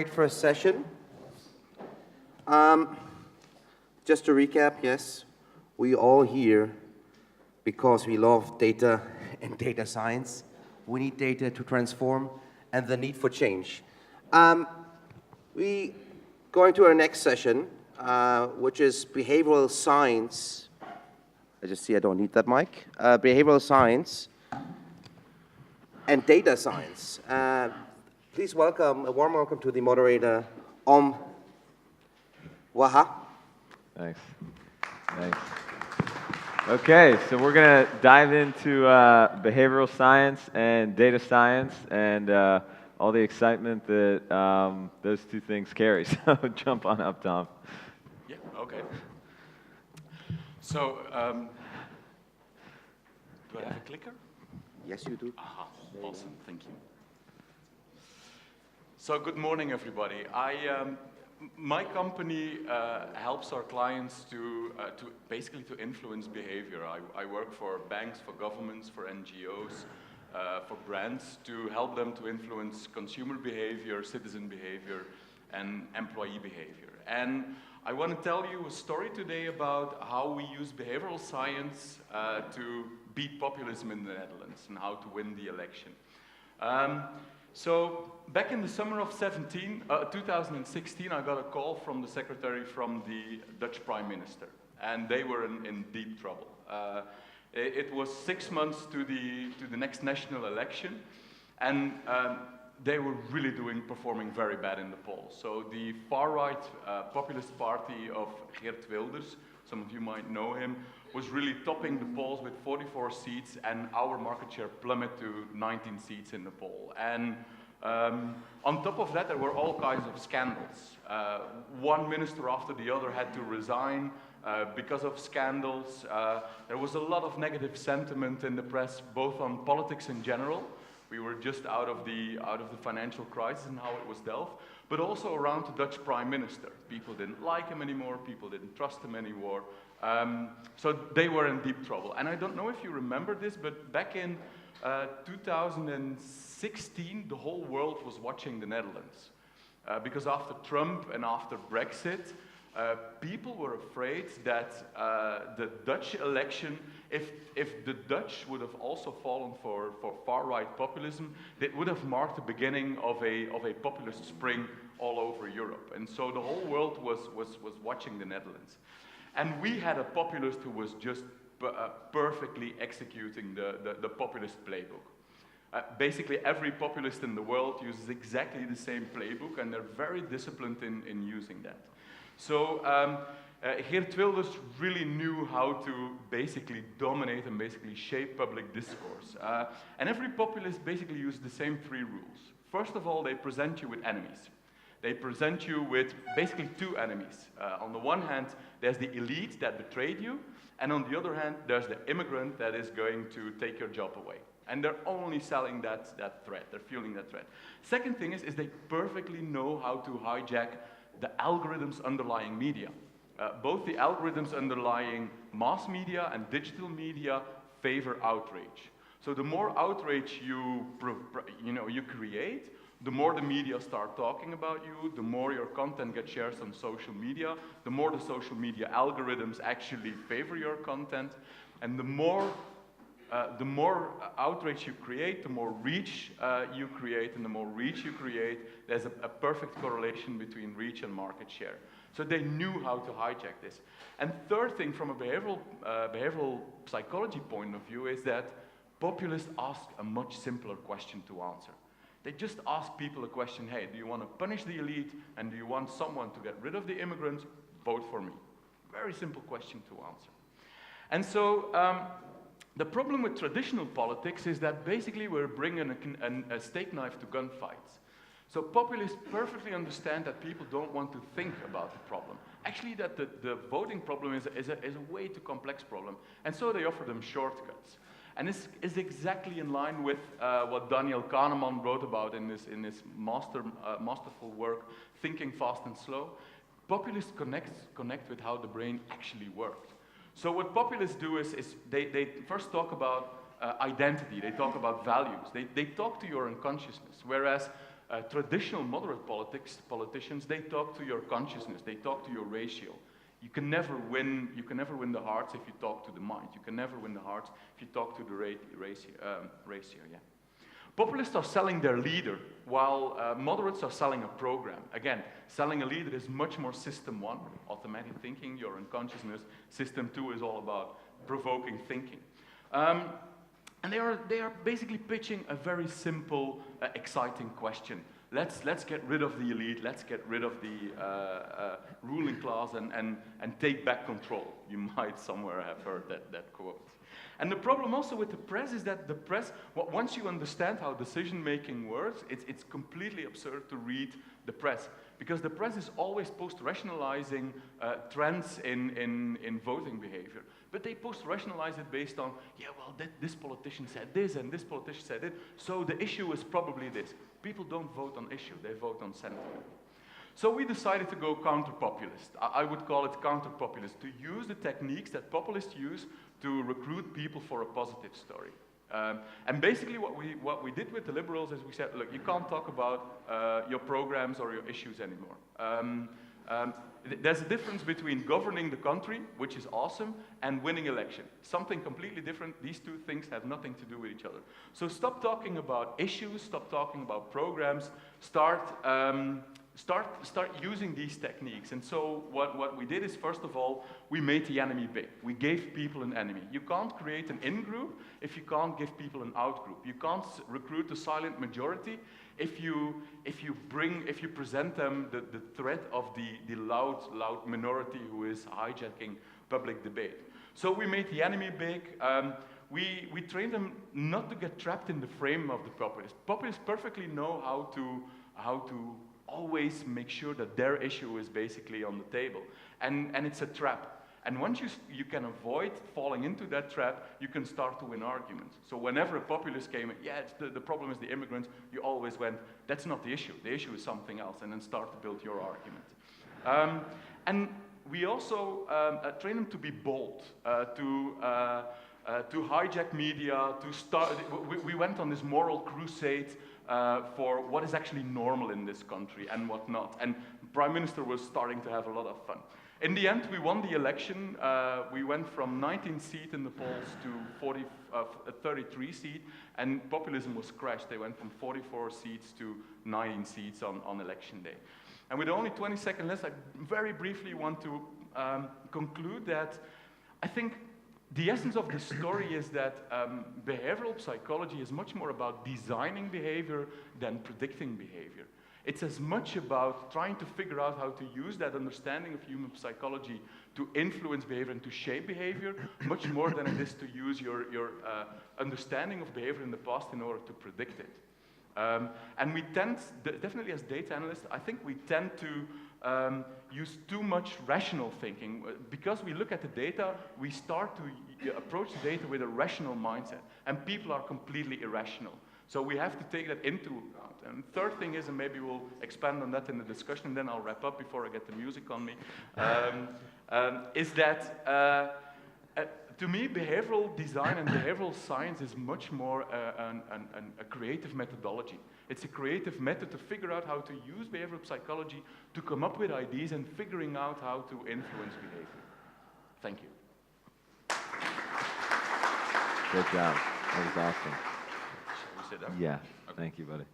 great first session. Just to recap, yes, we all here because we love data and data science. We need data to transform and the need for change. We going to our next session, which is behavioral science. I just see I don't need that mic. Behavioral science and data science. Please welcome, a warm welcome to the moderator, Waha. Thanks. Thanks. Okay, so we're going to dive into behavioral science and data science and all the excitement that those two things carry. So jump on up, Tom. Yeah, okay. So, do I have a clicker? Yes, you do. Aha, awesome, thank you. So good morning, everybody. My company helps our clients to basically to influence behavior. I work for banks, for governments, for NGOs, for brands to help them to influence consumer behavior, citizen behavior, and employee behavior. And I want to tell you a story today about how we use behavioral science to beat populism in the Netherlands and how to win the election. So back in the summer of 2016, I got a call from the secretary from the Dutch Prime Minister, and they were in deep trouble. It was 6 months to the next national election, and they were really performing very bad in the polls. So the far-right populist party of Geert Wilders, some of you might know him, was really topping the polls with 44 seats, and our market share plummeted to 19 seats in the poll. And on top of that, there were all kinds of scandals. One minister after the other had to resign because of scandals. There was a lot of negative sentiment in the press, both on politics in general. We were just out of the financial crisis and how it was dealt, but also around the Dutch Prime Minister. People didn't like him anymore. People didn't trust him anymore. So they were in deep trouble. And I don't know if you remember this, but back in 2016, the whole world was watching the Netherlands. Because after Trump and after Brexit, people were afraid that the Dutch election, if the Dutch would have also fallen for far-right populism, it would have marked the beginning of a populist spring all over Europe. And so the whole world was watching the Netherlands. And we had a populist who was just perfectly executing the populist playbook. Basically, every populist in the world uses exactly the same playbook, and they're very disciplined in using that. So Geert Wilders really knew how to basically dominate and basically shape public discourse. And every populist basically used the same three rules. First of all, they present you with enemies. They present you with basically two enemies. On the one hand, there's the elite that betrayed you, and on the other hand, there's the immigrant that is going to take your job away. And they're only selling that threat. They're fueling that threat. Second thing is they perfectly know how to hijack the algorithms underlying media. Both the algorithms underlying mass media and digital media favor outrage. So the more outrage you create, the more the media start talking about you, the more your content gets shared on social media, the more the social media algorithms actually favor your content, and the more outrage you create, the more reach you create, and the more reach you create, there's a perfect correlation between reach and market share. So they knew how to hijack this. And third thing, from a behavioral psychology point of view, is that populists ask a much simpler question to answer. They just ask people a question, hey, do you want to punish the elite, and do you want someone to get rid of the immigrants? Vote for me. Very simple question to answer. And so the problem with traditional politics is that basically we're bringing a steak knife to gunfights. So populists perfectly understand that people don't want to think about the problem. Actually, that the voting problem is a way too complex problem, and so they offer them shortcuts. And this is exactly in line with what Daniel Kahneman wrote about in this masterful work, Thinking Fast and Slow. Populists connect with how the brain actually works. So what populists do is they first talk about identity, they talk about values, they talk to your unconsciousness, whereas traditional moderate politicians, they talk to your consciousness, they talk to your ratio. You can never win the hearts if you talk to the mind. You can never win the hearts if you talk to the ratio. Yeah. Populists are selling their leader, while moderates are selling a program. Again, selling a leader is much more system one, automatic thinking, your unconsciousness. System two is all about provoking thinking. And they are basically pitching a very simple, exciting question. Let's get rid of the elite, let's get rid of the ruling class and take back control. You might somewhere have heard that quote. And the problem also with the press is that the press, once you understand how decision-making works, it's completely absurd to read the press. Because the press is always post-rationalizing trends in voting behavior. But they post-rationalize it based on, yeah, well, this politician said this and this politician said it, so the issue is probably this. People don't vote on issue, they vote on sentiment. So we decided to go counter-populist. I would call it counter-populist, to use the techniques that populists use to recruit people for a positive story. And basically what we did with the liberals is we said, look, you can't talk about your programs or your issues anymore. There's a difference between governing the country, which is awesome, and winning election. Something completely different. These two things have nothing to do with each other. So stop talking about issues, stop talking about programs, start using these techniques. And so what we did is, first of all, we made the enemy big. We gave people an enemy. You can't create an in-group if you can't give people an out-group. You can't recruit a silent majority if you present them the threat of the loud minority who is hijacking public debate. So we made the enemy big. We trained them not to get trapped in the frame of the populists. Populists perfectly know how to always make sure that their issue is basically on the table. And it's a trap. And once you can avoid falling into that trap, you can start to win arguments. So whenever a populist came in, yeah, the problem is the immigrants, you always went, that's not the issue. The issue is something else, and then start to build your argument. And we also train them to be bold, to hijack media, to start. We went on this moral crusade for what is actually normal in this country and what not. And Prime Minister was starting to have a lot of fun. In the end, we won the election. We went from 19 seats in the polls to 33 seats, and populism was crashed. They went from 44 seats to 19 seats on election day. And with only 20 seconds left, I very briefly want to conclude that I think the essence of the story is that behavioral psychology is much more about designing behavior than predicting behavior. It's as much about trying to figure out how to use that understanding of human psychology to influence behavior and to shape behavior, much more than it is to use your understanding of behavior in the past in order to predict it. And we tend, definitely as data analysts, I think we tend to use too much rational thinking. Because we look at the data, we start to approach the data with a rational mindset, and people are completely irrational. So we have to take that into account. And third thing is, and maybe we'll expand on that in the discussion, and then I'll wrap up before I get the music on me, is that to me, behavioral design and behavioral science is much more a creative methodology. It's a creative method to figure out how to use behavioral psychology to come up with ideas and figuring out how to influence behavior. Thank you. Good job. That was awesome. Should we sit down? Yeah. Okay. Thank you, buddy.